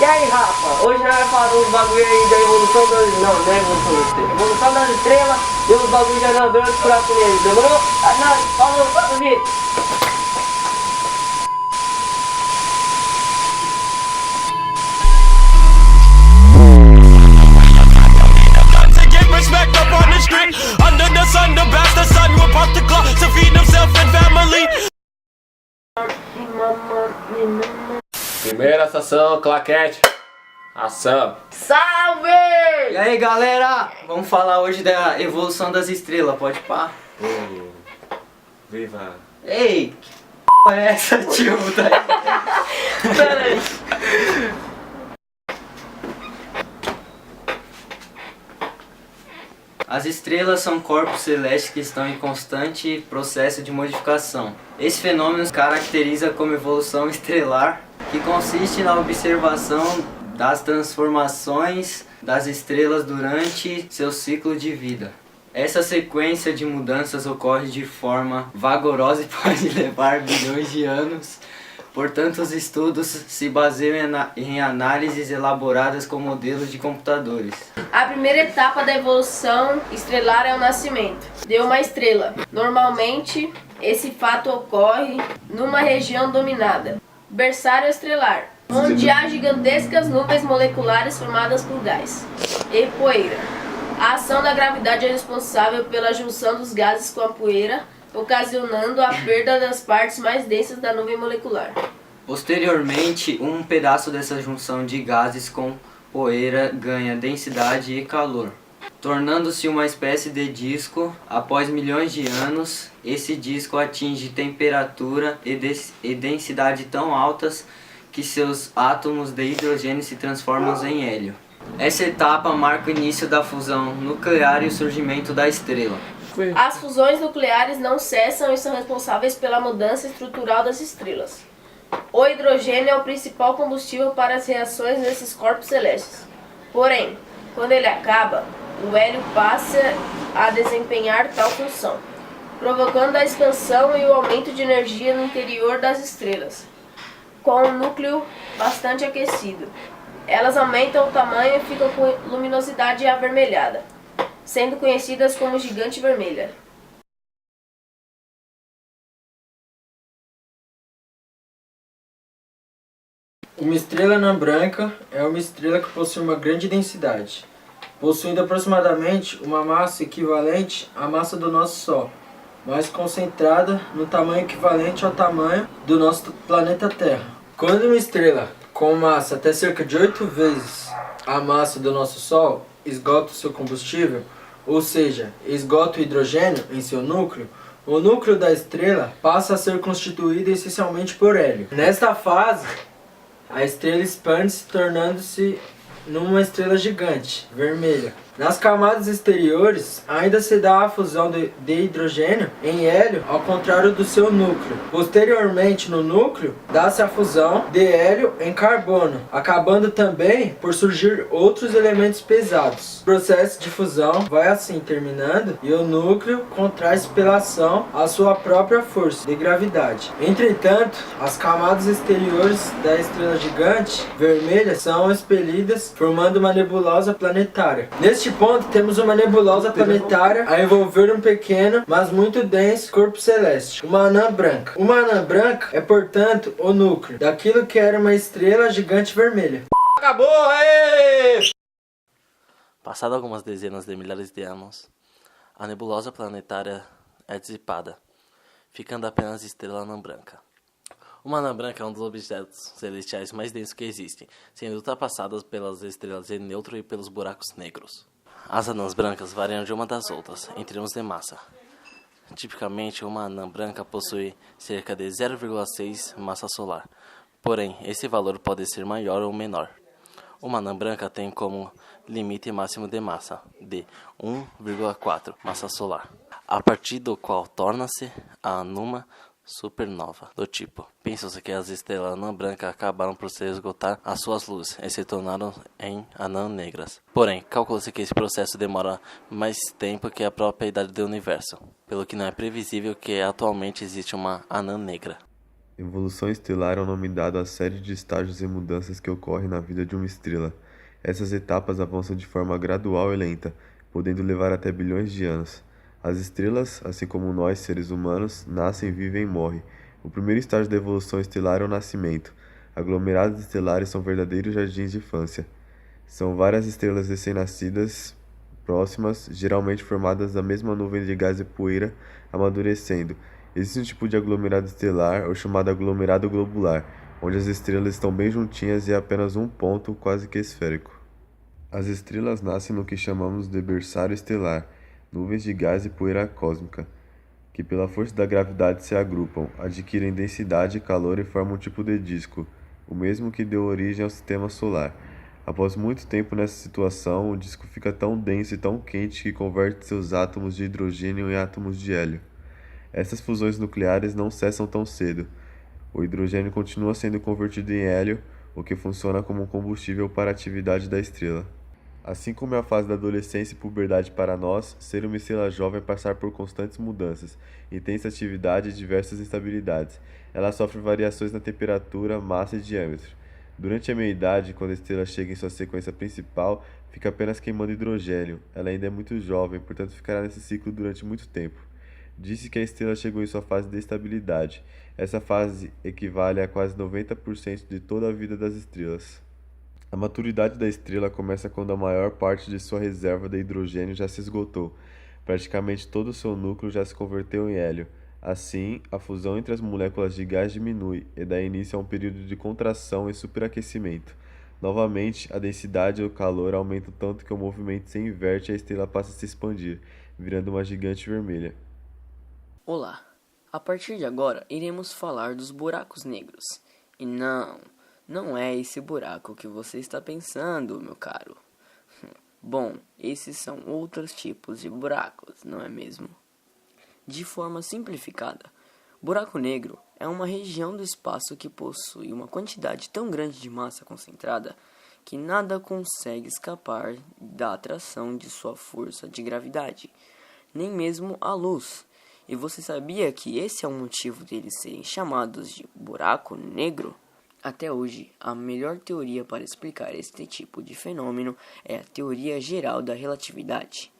E aí, Rafa, hoje nós vamos falar dos bagulho aí da evolução das... Não, não é evolução das estrelas. Evolução das estrelas e os bagulhos de anão branco por com eles, demorou? Ah, não, falou, falou, vídeo. Respect up on the street. Under the sun, the bastard son will pop the clock to feed himself and family. Primeira estação, claquete. Ação. Salve! E aí galera, vamos falar hoje da evolução das estrelas, pode pá? Viva. Ei, que p é essa, tio? Pera aí. As estrelas são corpos celestes que estão em constante processo de modificação. Esse fenômeno se caracteriza como evolução estrelar, que consiste na observação das transformações das estrelas durante seu ciclo de vida. Essa sequência de mudanças ocorre de forma vagarosa e pode levar bilhões de anos. Portanto, os estudos se baseiam em análises elaboradas com modelos de computadores. A primeira etapa da evolução estelar é o nascimento de uma estrela. Normalmente, esse fato ocorre numa região dominada, berçário estelar, onde há gigantescas nuvens moleculares formadas por gás e poeira. A ação da gravidade é responsável pela junção dos gases com a poeira, ocasionando a perda das partes mais densas da nuvem molecular. Posteriormente, um pedaço dessa junção de gases com poeira ganha densidade e calor, tornando-se uma espécie de disco. Após milhões de anos, esse disco atinge temperatura e densidade tão altas que seus átomos de hidrogênio se transformam em hélio. Essa etapa marca o início da fusão nuclear e o surgimento da estrela. As fusões nucleares não cessam e são responsáveis pela mudança estrutural das estrelas. O hidrogênio é o principal combustível para as reações desses corpos celestes. Porém, quando ele acaba, o hélio passa a desempenhar tal função, provocando a expansão e o aumento de energia no interior das estrelas. Com o núcleo bastante aquecido, elas aumentam o tamanho e ficam com luminosidade avermelhada, sendo conhecidas como gigante vermelha. Uma estrela anã branca é uma estrela que possui uma grande densidade, possuindo aproximadamente uma massa equivalente à massa do nosso Sol, mas concentrada no tamanho equivalente ao tamanho do nosso planeta Terra. Quando uma estrela com massa até cerca de 8 vezes a massa do nosso Sol esgota o seu combustível, ou seja, esgota o hidrogênio em seu núcleo, o núcleo da estrela passa a ser constituído essencialmente por hélio. Nesta fase, a estrela expande-se, tornando-se numa estrela gigante, vermelha. Nas camadas exteriores, ainda se dá a fusão de hidrogênio em hélio, ao contrário do seu núcleo. Posteriormente, no núcleo, dá-se a fusão de hélio em carbono, acabando também por surgir outros elementos pesados. O processo de fusão vai assim terminando e o núcleo contrai-se pela ação à sua própria força de gravidade. Entretanto, as camadas exteriores da estrela gigante vermelha são expelidas, formando uma nebulosa planetária. Neste ponto, temos uma nebulosa planetária a envolver um pequeno, mas muito denso corpo celeste, uma anã branca. Uma anã branca é, portanto, o núcleo daquilo que era uma estrela gigante vermelha. Acabou, aê! Passado algumas dezenas de milhares de anos, a nebulosa planetária é dissipada, ficando apenas a estrela anã branca. Uma anã branca é um dos objetos celestiais mais densos que existem, sendo ultrapassadas pelas estrelas de nêutron e pelos buracos negros. As anãs brancas variam de uma das outras, em termos de massa. Tipicamente, uma anã branca possui cerca de 0,6 massa solar, porém, esse valor pode ser maior ou menor. Uma anã branca tem como limite máximo de massa de 1,4 massa solar, a partir do qual torna-se numa supernova do tipo. Pensa-se que as estrelas anã branca acabaram por se esgotar as suas luzes e se tornaram em anãs negras. Porém, calcula-se que esse processo demora mais tempo que a própria idade do universo, pelo que não é previsível que atualmente existe uma anã negra. Evolução estelar é o nome dado à série de estágios e mudanças que ocorrem na vida de uma estrela. Essas etapas avançam de forma gradual e lenta, podendo levar até bilhões de anos. As estrelas, assim como nós, seres humanos, nascem, vivem e morrem. O primeiro estágio da evolução estelar é o nascimento. Aglomerados estelares são verdadeiros jardins de infância. São várias estrelas recém-nascidas próximas, geralmente formadas da mesma nuvem de gás e poeira, amadurecendo. Existe um tipo de aglomerado estelar, o chamado aglomerado globular, onde as estrelas estão bem juntinhas e é apenas um ponto quase que esférico. As estrelas nascem no que chamamos de berçário estelar, nuvens de gás e poeira cósmica, que pela força da gravidade se agrupam, adquirem densidade e calor e formam um tipo de disco, o mesmo que deu origem ao sistema solar. Após muito tempo nessa situação, o disco fica tão denso e tão quente que converte seus átomos de hidrogênio em átomos de hélio. Essas fusões nucleares não cessam tão cedo. O hidrogênio continua sendo convertido em hélio, o que funciona como um combustível para a atividade da estrela. Assim como é a fase da adolescência e puberdade para nós, ser uma estrela jovem é passar por constantes mudanças, intensa atividade e diversas instabilidades. Ela sofre variações na temperatura, massa e diâmetro. Durante a meia-idade, quando a estrela chega em sua sequência principal, fica apenas queimando hidrogênio. Ela ainda é muito jovem, portanto ficará nesse ciclo durante muito tempo. Disse que a estrela chegou em sua fase de estabilidade. Essa fase equivale a quase 90% de toda a vida das estrelas. A maturidade da estrela começa quando a maior parte de sua reserva de hidrogênio já se esgotou. Praticamente todo o seu núcleo já se converteu em hélio. Assim, a fusão entre as moléculas de gás diminui e dá início a um período de contração e superaquecimento. Novamente, a densidade e o calor aumentam tanto que o movimento se inverte e a estrela passa a se expandir, virando uma gigante vermelha. Olá, a partir de agora iremos falar dos buracos negros. E não é esse buraco que você está pensando, meu caro. Bom, esses são outros tipos de buracos, não é mesmo? De forma simplificada, buraco negro é uma região do espaço que possui uma quantidade tão grande de massa concentrada que nada consegue escapar da atração de sua força de gravidade, nem mesmo a luz. E você sabia que esse é o motivo deles serem chamados de buraco negro? Até hoje, a melhor teoria para explicar este tipo de fenômeno é a teoria geral da relatividade,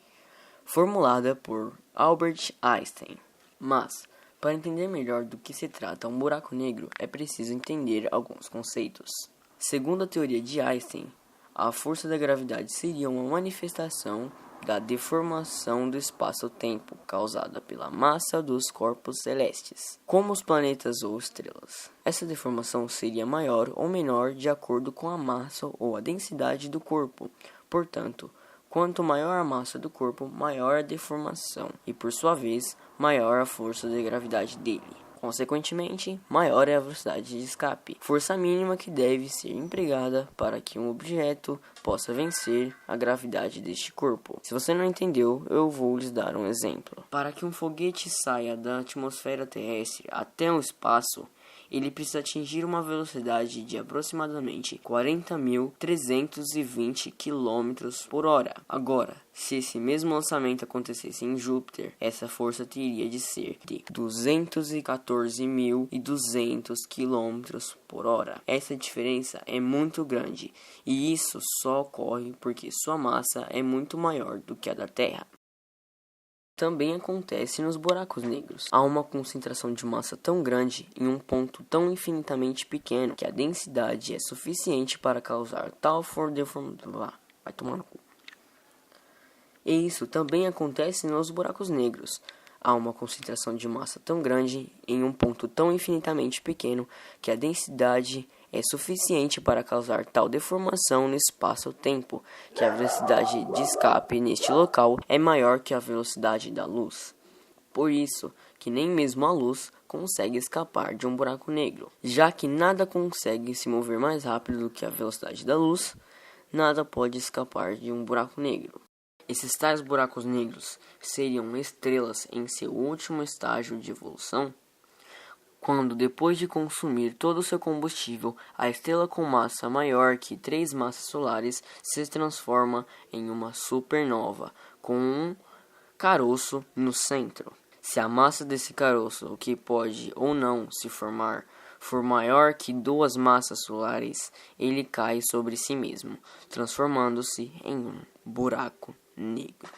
formulada por Albert Einstein. Mas, para entender melhor do que se trata um buraco negro, é preciso entender alguns conceitos. Segundo a teoria de Einstein, a força da gravidade seria uma manifestação da deformação do espaço-tempo causada pela massa dos corpos celestes, como os planetas ou estrelas. Essa deformação seria maior ou menor de acordo com a massa ou a densidade do corpo. Portanto, quanto maior a massa do corpo, maior a deformação e, por sua vez, maior a força de gravidade dele. Consequentemente, maior é a velocidade de escape, força mínima que deve ser empregada para que um objeto possa vencer a gravidade deste corpo. Se você não entendeu, eu vou lhes dar um exemplo. Para que um foguete saia da atmosfera terrestre até o espaço, ele precisa atingir uma velocidade de aproximadamente 40.320 km por hora. Agora, se esse mesmo lançamento acontecesse em Júpiter, essa força teria de ser de 214.200 km por hora. Essa diferença é muito grande, e isso só ocorre porque sua massa é muito maior do que a da Terra. Também acontece nos buracos negros. Há uma concentração de massa tão grande em um ponto tão infinitamente pequeno que a densidade é suficiente para causar tal deformação. Vai tomar no cu. E isso também acontece nos buracos negros. Há uma concentração de massa tão grande em um ponto tão infinitamente pequeno que a densidade é suficiente para causar tal deformação no espaço-tempo que a velocidade de escape neste local é maior que a velocidade da luz. Por isso que nem mesmo a luz consegue escapar de um buraco negro. Já que nada consegue se mover mais rápido do que a velocidade da luz, nada pode escapar de um buraco negro. Esses tais buracos negros seriam estrelas em seu último estágio de evolução, quando, depois de consumir todo o seu combustível, a estrela com massa maior que 3 massas solares se transforma em uma supernova, com um caroço no centro. Se a massa desse caroço, o que pode ou não se formar, for maior que 2 massas solares, ele cai sobre si mesmo, transformando-se em um buraco negro.